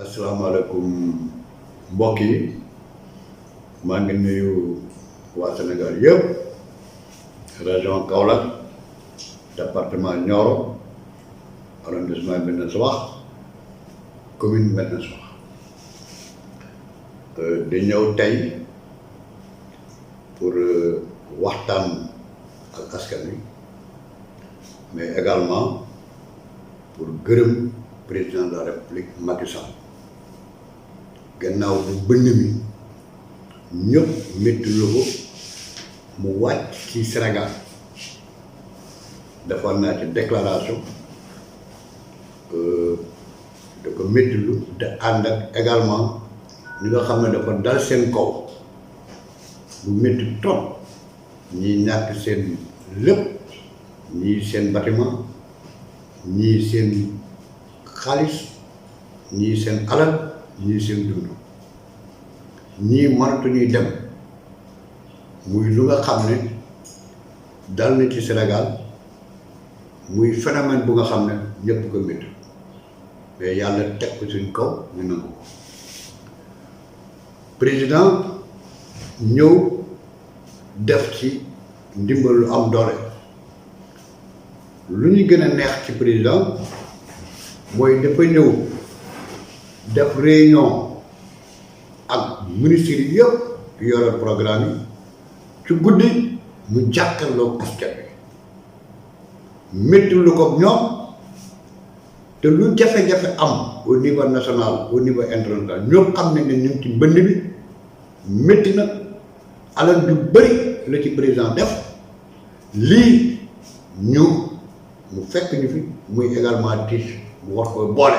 asalaamaaleykum mbokk yi maa ngi nuyu waa Sénégal yëpp région Kaolack département Nioro arrondissement Médina Sabakh commune Médina Sabakh di ñëw tey pour waxtaan ak askan wi mais également pour gërëm président de la République Macky Sall gannaaw bu bënn mi ñëpp métti lu ko mu wàcc ci Sénégal defoon naa ci déclaration da ko métti lu te ànd ak également ñi nga xam ne dafa dal seen kaw bu métti trop ñii ñàkk seen lépp ñii seen bâtiment ñii seen xaalis ñii seen alal ñii seen dund ñii mënatuñuy dem muy lu nga xam ne dal na ci Sénégal muy phénomène bu nga xam ne ñëpp ko métti mais yàlla teg ko suñ kaw ñu nangu ko président ñëw def ci ndimbal lu am doole lu ñu gën a neex ci président mooy dafa ñëw def réunion ak ministres yi yëpp yore programme yi ci guddi mu jàkkaarloo askan bi métti lu ko ñoom te lu jafe-jafe am au niveau national au niveau international ñoom xam nañ ne ñu ngi ci mbënd bi métti na alal ju bëri la ci président def lii mu fekk ñu fi muy également tiis mu war koy boole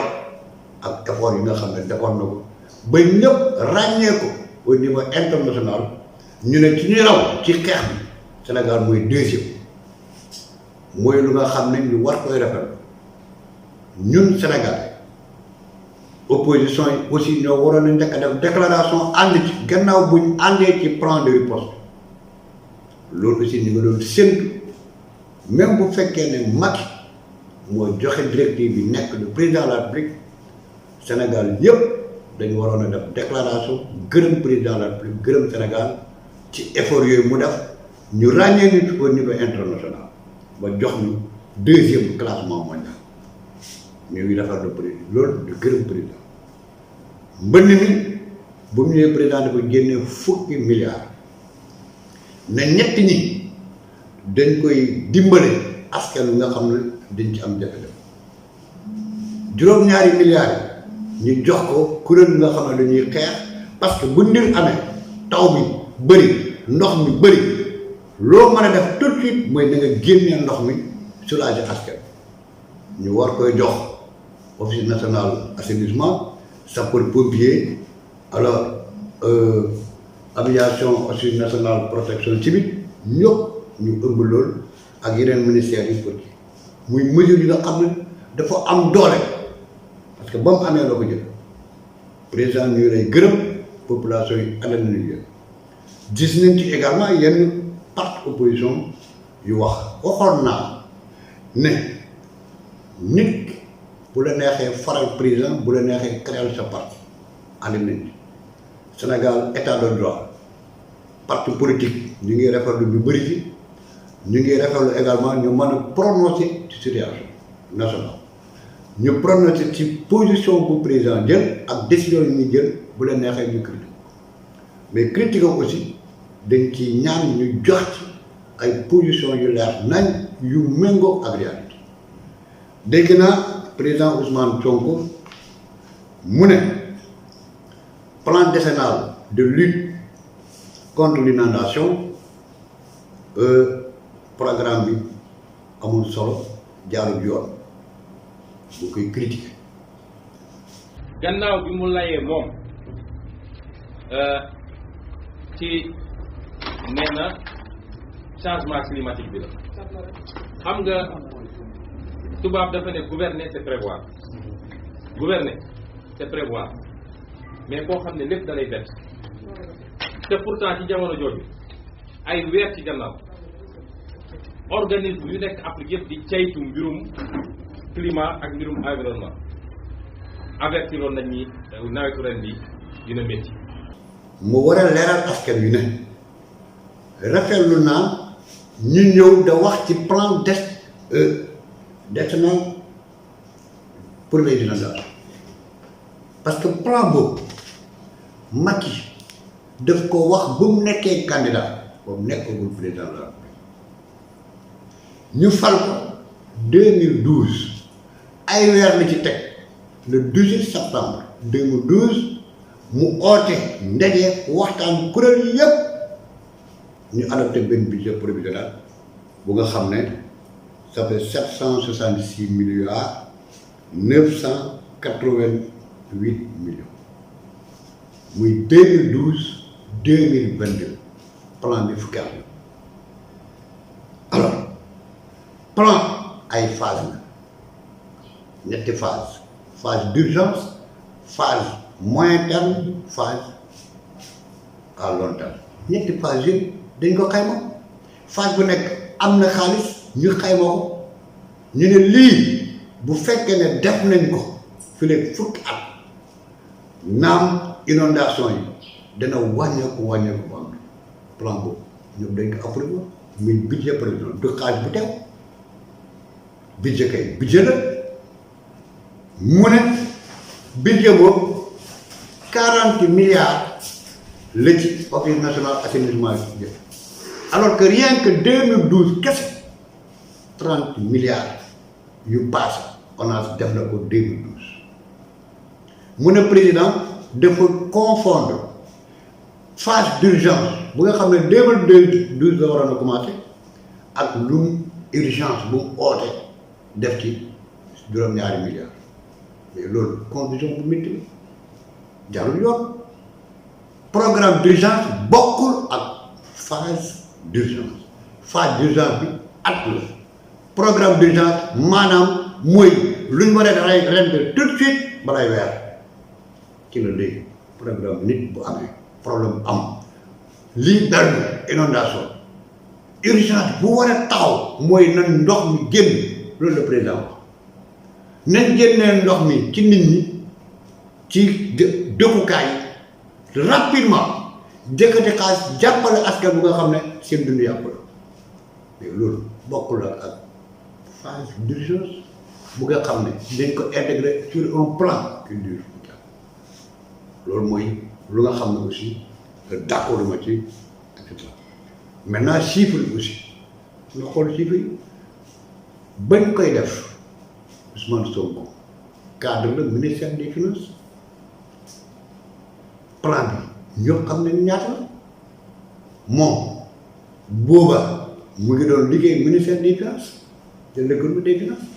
ak effort yi nga xam ne defoon na ko ba ñëpp ràññee ko au niveau international ñu ne ci ñuy raw ci xeex bi Sénégal mooy deuxième mooy lu nga xam ne ñu war koy rafetlu ñun Sénégal opposition yi aussi ñoo waroon a njëkk a def déclaration ànd ci gannaaw buñ àndee ci plan de riposte loolu aussi ñu ngi doon séntu même bu fekkee ne Macky moo joxe directive bi nekk le président de la République Sénégal yëpp dañu waroon a def déclaration gërëm président de la République gërëm Sénégal ci effort yooyu mu def ñu ràññee nit au niveau international ba jox ñu deuxième classement mondial ñu ngi defar le président loolu di gërëm président mbënn mi bu mu ñëwee président dafa génne fukki milliards ne ñett ñi dañ koy dimbale askan wi nga xam ne dañ ci am jafe-jafe juróom-ñaari milliards yi ñu jox ko kuréel yi nga xam ne dañuy xeex parce que bu ndir amee taw bi bëri ndox mi bëri loo mën a def tout de suite mooy da nga génnee ndox mi soulager askan ñu war koy jox office national assainissement sapeur pompier alors aviation office national protection civile ñëpp ñu ëmb loolu ak yeneen ministères yi pour muy mesure yi nga xam ne dafa am doole parce que ba mu amee loo ko jël président ñu lay gërëm population yi àndal nañu yëpp gis nañ ci également yenn parti opposition yu waxoon naa ne nit bu la neexee faral président bu la neexee créer sa parti ànd nañ Sénégal état de droit parti politique ñu ngi rafetlu ñu bëri fi ñu ngi rafetlu également ñu mën a prononcer ci situation nationale ñu prononcer ci position bu président jël ak décision yi ñuy jël bu la neexee ñu critique mais critique aussi dañ ci ñaan ñu jox ci ay position yu leer nañ yu méngoo ak réalité dégg naa président Ousmane Sonko mu ne plan décennal de lutte contre l'inondation programme bi amul solo jaarul yoon bu koy critiquer gannaaw bi mu layee moom ci nee na changement climatique bi la xam nga tubaab dafa ne gouverner c'est prévoir gouverner c'est prévoir mais koo xam ne lépp da lay bett te pourtant ci jamono jooju ay weer ci gannaaw organisme yu nekk Afrique yëpp di caytu mbirum climat ak mbirum environnement avertiroon nañ ni nawetu ren bi dina métti. mu war a leeral askan wi ne rafetlu naa ñu ñëw da wax ci plan décennal pour les inondations parce que plan boobu Macky daf ko wax ba mu nekkee candidat ba mu nekkagul président de la République ñu fal ko 2012 ay weer la ci teg le 18 septembre 2012 mu oote ndaje waxtaan kuréel yi yëpp ñu adopté benn budget provisoire bu nga xam ne ça fait 766 milliards 988 millions muy 2012 2022 plan bi fukki at alors plan ay phase la ñetti phase d'urgence phase moyen terme phase à long terme ñetti phase yëpp dañ ko xayma phase bu nekk am na xaalis ñu xayma ko ñu ne lii bu fekkee ne def nañ ko fi léegi fukki at naam inondation yi dana wàññeeku bu am plan boobu ñoom dañ ko approuvé muy budget président du xaalis bu teew budget kay budget la mu ne budget boobu 40 milliards la ci office national assainissement yi alors que rien que 2012 kese 30 milliards yu passé ONAS def na ko 2012 mu ne président dafa confondre phase d'urgence bu nga xam ne 2012 la waroon a commencé ak lu urgence bu mu oote def ci juróom-ñaari milliards mais loolu condition bu métti la jarul yoon programme d'urgence bokkul ak phase d'urgence bi at la programme d'urgence maanaam mooy lu ñu war a rendre tout de suite balay weer ci la léegi programme nit bu amee problème am lii dal inondation urgence bu war a taxaw mooy na ndox mi génn loolu le président wax nañ génnee ndox mi ci nit ñi ci dëkkukaay rapidement jëkkati xaalis jàppale askan bu nga xam ne seen dund yàqu la mais loolu bokkul ak phase d'urgence bu nga xam ne dañ ko intégré sur un plan qui dure loolu mooy lu nga xam ne aussi d'accord ma ci et cetera maintenant chiffres yi aussi nga xool chiffres yi bañ koy def Ousmane Sonko cadre la ministère des finances plan bi ñëpp xam ne ñaata la moom booba mu ngi doon liggéey ministère des finances te l'économie des finances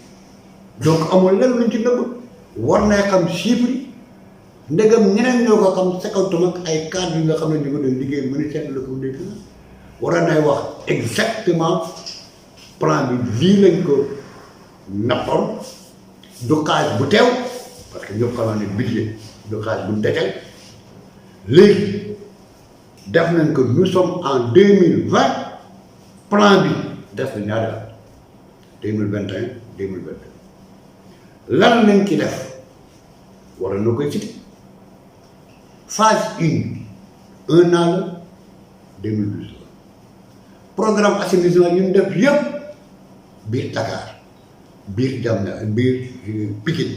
donc amul lenn luñ ci nëbb war na xam chiffres yi ndegam ñeneen ñoo ko xam sekantum ak ay cadres yi nga xam ne ñu ko doon liggéey ministère de l'économie des finances war nay wax exactement plan bi lii lañ ko nappoon du xaalis bu teew parce que ñëpp xam ne budget du xaalis bu dajal léegi def nañ ko nous sommes en 2020 plan bi def na ñaari at 2021 2022 lan lañ ci def war na koy cité phase 1 an la 2012 programme assainissement yu ñu def yëpp biir Dakar biir Diamniadio biir Pikine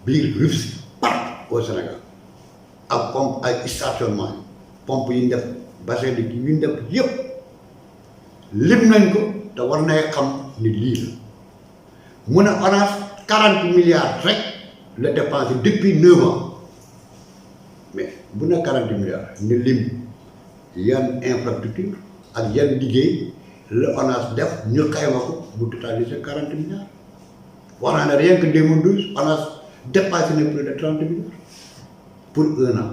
biir Rufisque partout au Sénégal ak pompe ay stationnement yi pompe yi ñu def bassin de kii yi ñu def yëpp lim nañ ko te war nay xam ni lii la mun a ONAS 40 milliards rek la dépensé depuis 9 ans mais bu ne 40 milliards ne lim yan infrastructure ak yan liggéey la ONAS def ñu xayma ko bu totalisé 40 milliards wax naa ne rien que 2012 ONAS dépassé na plus de 30 milliards pour un an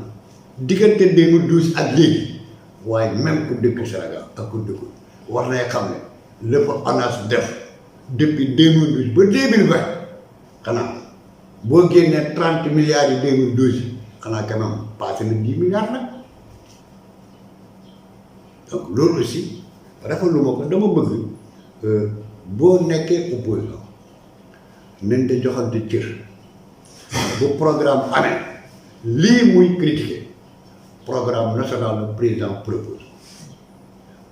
diggante 2012 ak léegi waaye même ku dëkk Sénégal ak ku dëkkul war nay xam ne lépp ONAS def depuis 2012 ba 2020 xanaa boo génnee 30 milliards yi 2012 yi xanaa quand même passé na 10 milliards nag donc loolu aussi rafetlu ma ko dama bëgg boo nekkee opposant nañ te joxante cër bu programme amee lii muy critiquer programme national le président propose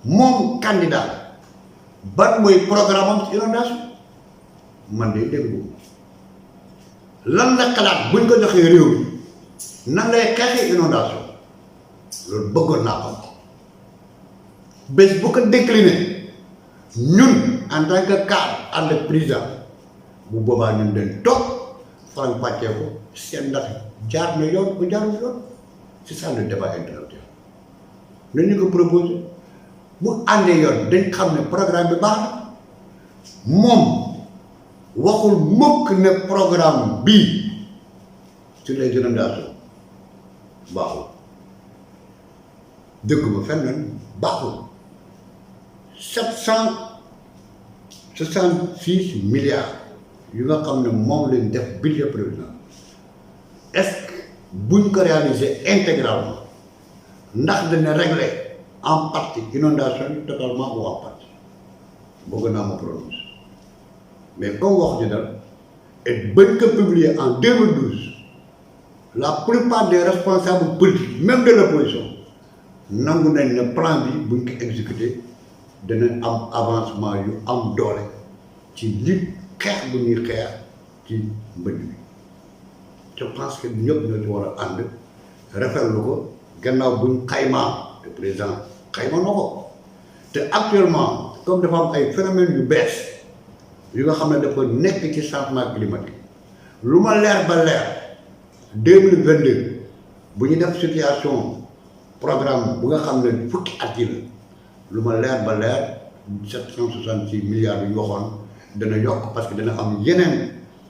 moom candidat ban mooy programme am ci inondation man de dégg lan la xalaat buñ ko joxee réew mi nan lay xeexee inondation loolu bëggoon naa xam bés bu ko décliné ñun en tant que cadre ànd ak président bu boobaa ñun dañ toog faram pàccee ko seen ndax jaar na yoon bu jaarul yoon c'est ça le débat intellectuel nañu ko proposé bu àndee yoon dañ xam ne programme bi baax na moom waxul mukk ne programme bii sur les inondations baaxul dëgg ma fenn baaxul 766 milliards yu nga xam ne moom lañ def budget président est-ce que buñ ko réaliser intégralement ndax dana régler en partie inondation yi totalement ou en partie bëgg naa ma prononcer mais comme wax ji dal et bañ ko publier en 2012 la plupart des responsables politiques même de l'opposition nangu nañ ne plan bi buñ ko exécuter dana am avancement yu am doole ci li xeex bu ñuy xeex ci mbënd bi je pense que ñëpp ñoo ci war a ànd rafetlu ko gannaaw buñ xaymaa le président xayma na ko te actuellement comme dafa am ay phénomènes yu bees yu nga xam ne dafa nekk ci changement climatique lu ma leer ba leer 2022 bu ñu def situation programme bu nga xam ne fukki at yi la lu ma leer ba leer 766 milliards yu ñu waxoon dana yokk parce que dana am yeneen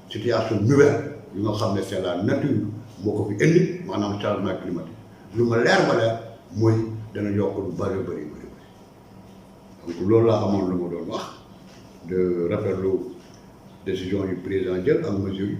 situation nouvelle yu nga xam ne c'est la nature moo ko fi indi maanaam changement climatique lu ma leer ba leer mooy dana yokk lu bëri bëri bëri donc loolu laa amoon lu ma doon wax de rafetlu décision yu président jël ak mesure yi